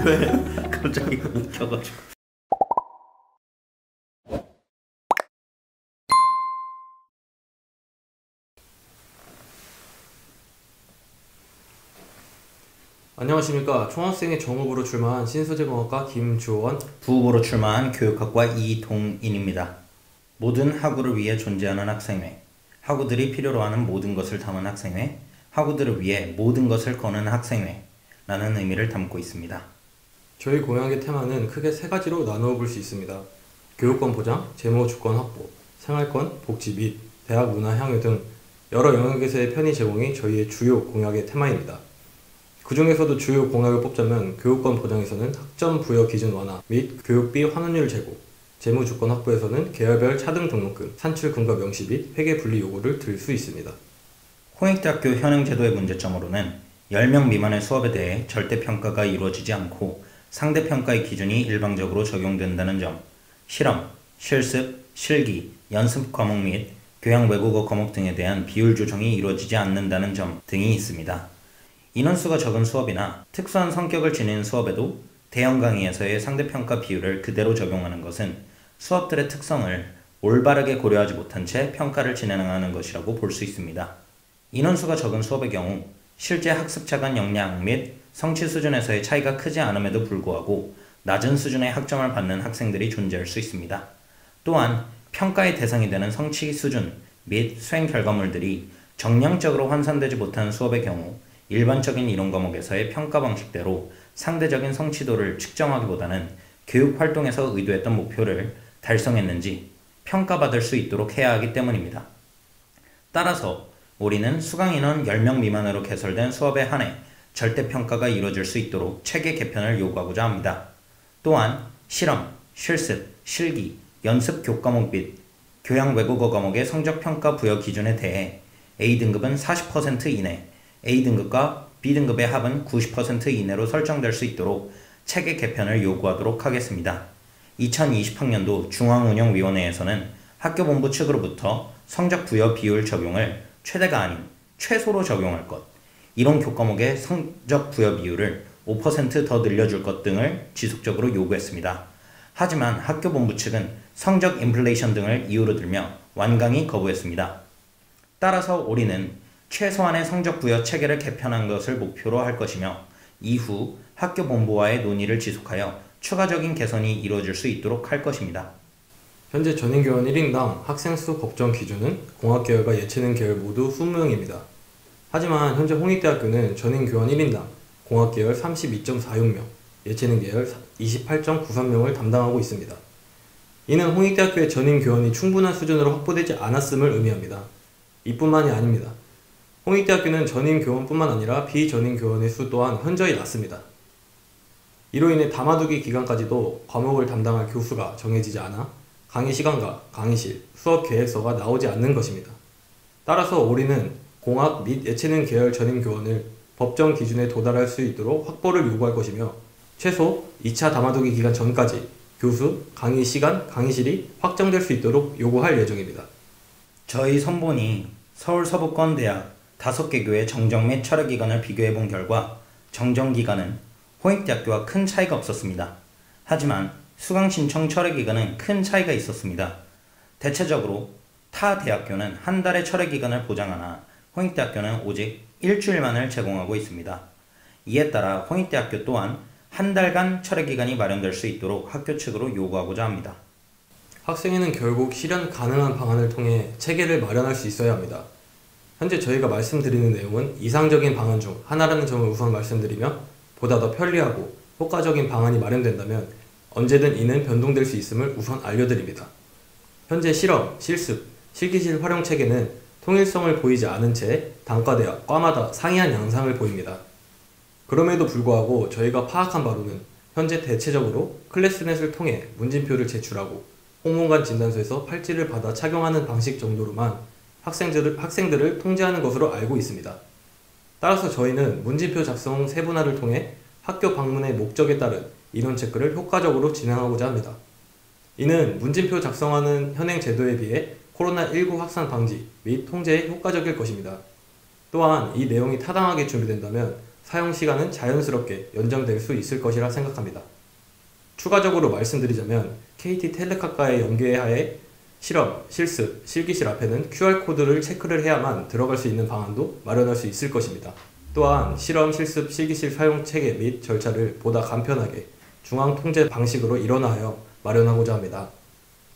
왜? 갑자기 웃겨가지고. 안녕하십니까. 총학생회 정후보로 출마한 신소재공학과 김주원, 부후보로 출마한 교육학과 이동인입니다. 모든 학우를 위해 존재하는 학생회, 학우들이 필요로 하는 모든 것을 담은 학생회, 학우들을 위해 모든 것을 거는 학생회 라는 의미를 담고 있습니다. 저희 공약의 테마는 크게 세 가지로 나누어 볼 수 있습니다. 교육권 보장, 재무 주권 확보, 생활권, 복지 및 대학 문화 향유 등 여러 영역에서의 편의 제공이 저희의 주요 공약의 테마입니다. 그 중에서도 주요 공약을 뽑자면 교육권 보장에서는 학점 부여 기준 완화 및 교육비 환원율 제고, 재무 주권 확보에서는 계열별 차등 등록금, 산출 근거 명시 및 회계 분리 요구를 들 수 있습니다. 홍익대학교 현행 제도의 문제점으로는 10명 미만의 수업에 대해 절대평가가 이루어지지 않고 상대평가의 기준이 일방적으로 적용된다는 점, 실험, 실습, 실기, 연습 과목 및 교양 외국어 과목 등에 대한 비율 조정이 이루어지지 않는다는 점 등이 있습니다. 인원수가 적은 수업이나 특수한 성격을 지닌 수업에도 대형 강의에서의 상대평가 비율을 그대로 적용하는 것은 수업들의 특성을 올바르게 고려하지 못한 채 평가를 진행하는 것이라고 볼 수 있습니다. 인원수가 적은 수업의 경우 실제 학습자 간 역량 및 성취 수준에서의 차이가 크지 않음에도 불구하고 낮은 수준의 학점을 받는 학생들이 존재할 수 있습니다. 또한 평가의 대상이 되는 성취 수준 및 수행 결과물들이 정량적으로 환산되지 못한 수업의 경우 일반적인 이론 과목에서의 평가 방식대로 상대적인 성취도를 측정하기보다는 교육 활동에서 의도했던 목표를 달성했는지 평가받을 수 있도록 해야 하기 때문입니다. 따라서 우리는 수강 인원 10명 미만으로 개설된 수업에 한해 절대평가가 이루어질 수 있도록 체계 개편을 요구하고자 합니다. 또한 실험, 실습, 실기, 연습 교과목 및 교양 외국어 과목의 성적평가 부여 기준에 대해 A등급은 40% 이내, A등급과 B등급의 합은 90% 이내로 설정될 수 있도록 체계 개편을 요구하도록 하겠습니다. 2020학년도 중앙운영위원회에서는 학교본부 측으로부터 성적 부여 비율 적용을 최대가 아닌 최소로 적용할 것, 이론 교과목의 성적 부여 비율을 5% 더 늘려줄 것 등을 지속적으로 요구했습니다. 하지만 학교본부 측은 성적 인플레이션 등을 이유로 들며 완강히 거부했습니다. 따라서 우리는 최소한의 성적 부여 체계를 개편한 것을 목표로 할 것이며 이후 학교 본부와의 논의를 지속하여 추가적인 개선이 이루어질 수 있도록 할 것입니다. 현재 전인교원 1인당 학생수 법정 기준은 공학계열과 예체능 계열 모두 20명입니다. 하지만 현재 홍익대학교는 전인교원 1인당 공학계열 32.46명, 예체능 계열 28.93명을 담당하고 있습니다. 이는 홍익대학교의 전인교원이 충분한 수준으로 확보되지 않았음을 의미합니다. 이뿐만이 아닙니다. 홍익대학교는 전인교원뿐만 아니라 비전인교원의 수 또한 현저히 낮습니다. 이로 인해 담아두기 기간까지도 과목을 담당할 교수가 정해지지 않아 강의 시간과 강의실, 수업 계획서가 나오지 않는 것입니다. 따라서 우리는 공학 및 예체능 계열 전인교원을 법정 기준에 도달할 수 있도록 확보를 요구할 것이며 최소 2차 담아두기 기간 전까지 교수, 강의 시간, 강의실이 확정될 수 있도록 요구할 예정입니다. 저희 선본이 서울서부권대학 5개 교의 정정 및 철회 기간을 비교해본 결과 정정 기간은 홍익대학교와 큰 차이가 없었습니다. 하지만 수강 신청 철회 기간은 큰 차이가 있었습니다. 대체적으로 타 대학교는 한 달의 철회 기간을 보장하나 홍익대학교는 오직 일주일만을 제공하고 있습니다. 이에 따라 홍익대학교 또한 한 달간 철회 기간이 마련될 수 있도록 학교 측으로 요구하고자 합니다. 학생회는 결국 실현 가능한 방안을 통해 체계를 마련할 수 있어야 합니다. 현재 저희가 말씀드리는 내용은 이상적인 방안 중 하나라는 점을 우선 말씀드리며 보다 더 편리하고 효과적인 방안이 마련된다면 언제든 이는 변동될 수 있음을 우선 알려드립니다. 현재 실험, 실습, 실기실 활용 체계는 통일성을 보이지 않은 채 단과대학, 과마다 상이한 양상을 보입니다. 그럼에도 불구하고 저희가 파악한 바로는 현재 대체적으로 클래스넷을 통해 문진표를 제출하고 홍문관 진단소에서 팔찌를 받아 착용하는 방식 정도로만 학생들을 통제하는 것으로 알고 있습니다. 따라서 저희는 문진표 작성 세분화를 통해 학교 방문의 목적에 따른 인원 체크를 효과적으로 진행하고자 합니다. 이는 문진표 작성하는 현행 제도에 비해 코로나19 확산 방지 및 통제에 효과적일 것입니다. 또한 이 내용이 타당하게 준비된다면 사용시간은 자연스럽게 연장될 수 있을 것이라 생각합니다. 추가적으로 말씀드리자면 KT텔레카과의 연계하에 실험, 실습, 실기실 앞에는 QR코드를 체크를 해야만 들어갈 수 있는 방안도 마련할 수 있을 것입니다. 또한 실험, 실습, 실기실 사용 체계 및 절차를 보다 간편하게 중앙 통제 방식으로 일원화하여 마련하고자 합니다.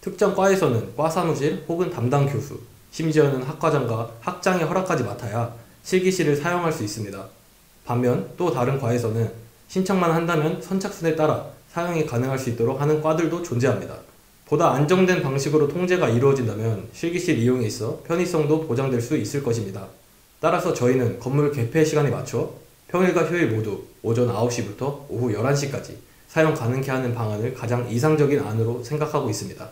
특정 과에서는 과 사무실 혹은 담당 교수, 심지어는 학과장과 학장의 허락까지 맡아야 실기실을 사용할 수 있습니다. 반면 또 다른 과에서는 신청만 한다면 선착순에 따라 사용이 가능할 수 있도록 하는 과들도 존재합니다. 보다 안정된 방식으로 통제가 이루어진다면 실기실 이용에 있어 편의성도 보장될 수 있을 것입니다. 따라서 저희는 건물 개폐 시간에 맞춰 평일과 휴일 모두 오전 9시부터 오후 11시까지 사용 가능케 하는 방안을 가장 이상적인 안으로 생각하고 있습니다.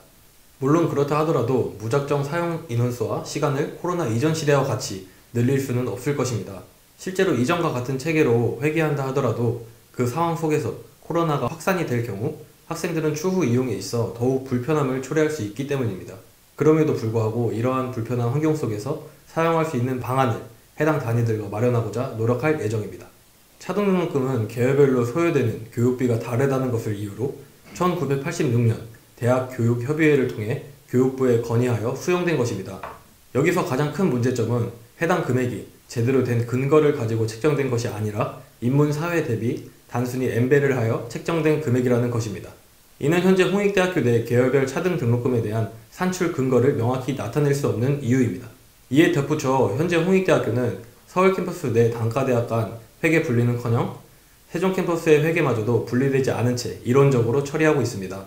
물론 그렇다 하더라도 무작정 사용 인원수와 시간을 코로나 이전 시대와 같이 늘릴 수는 없을 것입니다. 실제로 이전과 같은 체계로 회계한다 하더라도 그 상황 속에서 코로나가 확산이 될 경우 학생들은 추후 이용에 있어 더욱 불편함을 초래할 수 있기 때문입니다. 그럼에도 불구하고 이러한 불편한 환경 속에서 사용할 수 있는 방안을 해당 단위들과 마련하고자 노력할 예정입니다. 차등등록금은 계열별로 소요되는 교육비가 다르다는 것을 이유로 1986년 대학교육협의회를 통해 교육부에 건의하여 수용된 것입니다. 여기서 가장 큰 문제점은 해당 금액이 제대로 된 근거를 가지고 책정된 것이 아니라 인문사회 대비 단순히 엠벨을 하여 책정된 금액이라는 것입니다. 이는 현재 홍익대학교 내 계열별 차등 등록금에 대한 산출 근거를 명확히 나타낼 수 없는 이유입니다. 이에 덧붙여 현재 홍익대학교는 서울 캠퍼스 내 단과대학 간 회계 분리는커녕 세종 캠퍼스의 회계마저도 분리되지 않은 채 이론적으로 처리하고 있습니다.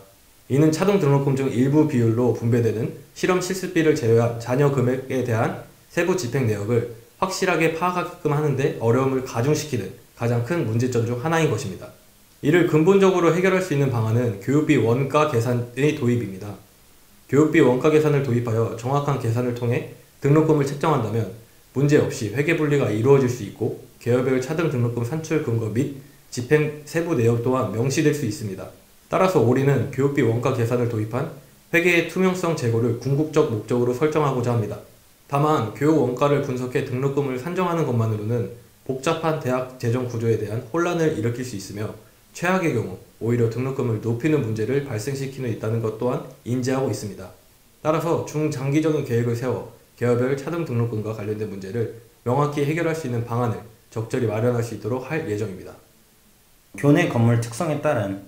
이는 차등 등록금 중 일부 비율로 분배되는 실험 실습비를 제외한 잔여 금액에 대한 세부 집행 내역을 확실하게 파악하게끔 하는데 어려움을 가중시키는 가장 큰 문제점 중 하나인 것입니다. 이를 근본적으로 해결할 수 있는 방안은 교육비 원가 계산의 도입입니다. 교육비 원가 계산을 도입하여 정확한 계산을 통해 등록금을 책정한다면 문제없이 회계분리가 이루어질 수 있고 계열별 차등 등록금 산출 근거 및 집행 세부 내역 또한 명시될 수 있습니다. 따라서 올해는 교육비 원가 계산을 도입한 회계의 투명성 제고를 궁극적 목적으로 설정하고자 합니다. 다만 교육 원가를 분석해 등록금을 산정하는 것만으로는 복잡한 대학 재정 구조에 대한 혼란을 일으킬 수 있으며 최악의 경우 오히려 등록금을 높이는 문제를 발생시킬 수 있다는 것 또한 인지하고 있습니다. 따라서 중장기적인 계획을 세워 계열별 차등 등록금과 관련된 문제를 명확히 해결할 수 있는 방안을 적절히 마련할 수 있도록 할 예정입니다. 교내 건물 특성에 따른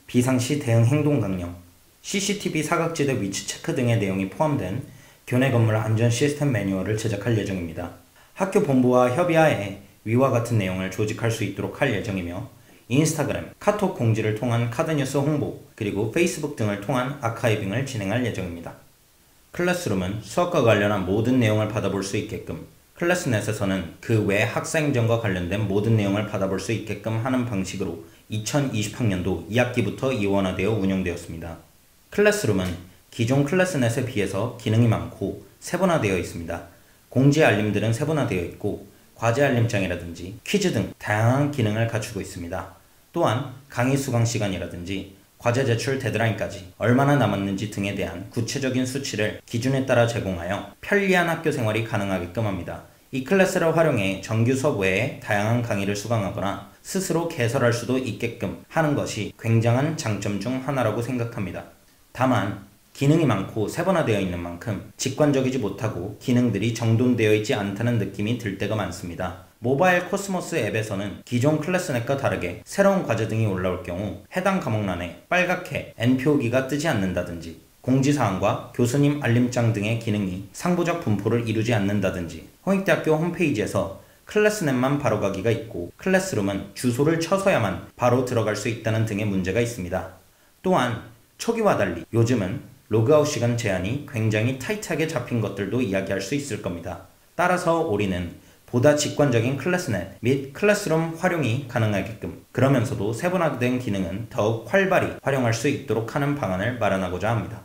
비상시 대응 행동 강령, CCTV 사각지대 위치 체크 등의 내용이 포함된 교내 건물 안전 시스템 매뉴얼을 제작할 예정입니다. 학교 본부와 협의하에 위와 같은 내용을 조직할 수 있도록 할 예정이며 인스타그램, 카톡 공지를 통한 카드뉴스 홍보, 그리고 페이스북 등을 통한 아카이빙을 진행할 예정입니다. 클래스룸은 수업과 관련한 모든 내용을 받아볼 수 있게끔, 클래스넷에서는 그 외 학사행정과 관련된 모든 내용을 받아볼 수 있게끔 하는 방식으로 2020학년도 2학기부터 이원화되어 운영되었습니다. 클래스룸은 기존 클래스넷에 비해서 기능이 많고 세분화되어 있습니다. 공지 알림들은 세분화되어 있고 과제 알림장이라든지 퀴즈 등 다양한 기능을 갖추고 있습니다. 또한 강의 수강 시간이라든지 과제 제출 데드라인까지 얼마나 남았는지 등에 대한 구체적인 수치를 기준에 따라 제공하여 편리한 학교 생활이 가능하게끔 합니다. 이 클래스를 활용해 정규 수업 외에 다양한 강의를 수강하거나 스스로 개설할 수도 있게끔 하는 것이 굉장한 장점 중 하나라고 생각합니다. 다만 기능이 많고 세분화되어 있는 만큼 직관적이지 못하고 기능들이 정돈되어 있지 않다는 느낌이 들 때가 많습니다. 모바일 코스모스 앱에서는 기존 클래스넷과 다르게 새로운 과제 등이 올라올 경우 해당 과목란에 빨갛게 N표기가 뜨지 않는다든지 공지사항과 교수님 알림장 등의 기능이 상부적 분포를 이루지 않는다든지 홍익대학교 홈페이지에서 클래스넷만 바로가기가 있고 클래스룸은 주소를 쳐서야만 바로 들어갈 수 있다는 등의 문제가 있습니다. 또한 초기와 달리 요즘은 로그아웃 시간 제한이 굉장히 타이트하게 잡힌 것들도 이야기할 수 있을 겁니다. 따라서 올해는 보다 직관적인 클래스넷 및 클래스룸 활용이 가능하게끔 그러면서도 세분화된 기능은 더욱 활발히 활용할 수 있도록 하는 방안을 마련하고자 합니다.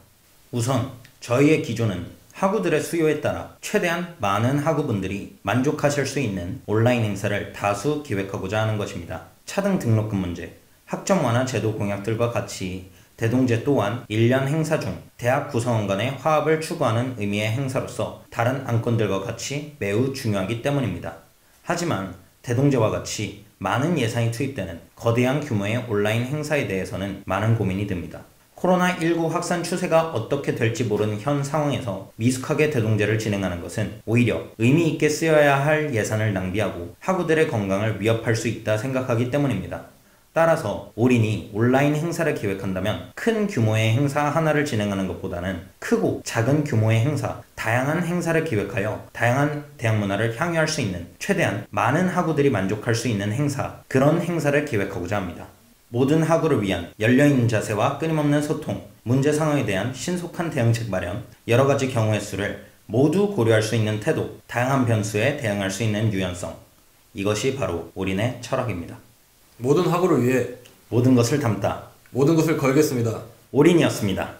우선 저희의 기조는 학우들의 수요에 따라 최대한 많은 학우분들이 만족하실 수 있는 온라인 행사를 다수 기획하고자 하는 것입니다. 차등 등록금 문제, 학점 완화 제도 공약들과 같이 대동제 또한 1년 행사 중 대학 구성원 간의 화합을 추구하는 의미의 행사로서 다른 안건들과 같이 매우 중요하기 때문입니다. 하지만 대동제와 같이 많은 예산이 투입되는 거대한 규모의 온라인 행사에 대해서는 많은 고민이 듭니다. 코로나19 확산 추세가 어떻게 될지 모르는 현 상황에서 미숙하게 대동제를 진행하는 것은 오히려 의미 있게 쓰여야 할 예산을 낭비하고 학우들의 건강을 위협할 수 있다 생각하기 때문입니다. 따라서 올인이 온라인 행사를 기획한다면 큰 규모의 행사 하나를 진행하는 것보다는 크고 작은 규모의 행사, 다양한 행사를 기획하여 다양한 대학 문화를 향유할 수 있는 최대한 많은 학우들이 만족할 수 있는 행사, 그런 행사를 기획하고자 합니다. 모든 학우를 위한 열려있는 자세와 끊임없는 소통, 문제 상황에 대한 신속한 대응책 마련, 여러 가지 경우의 수를 모두 고려할 수 있는 태도, 다양한 변수에 대응할 수 있는 유연성. 이것이 바로 올인의 철학입니다. 모든 학우를 위해 모든 것을 담다. 모든 것을 걸겠습니다. 올인이었습니다.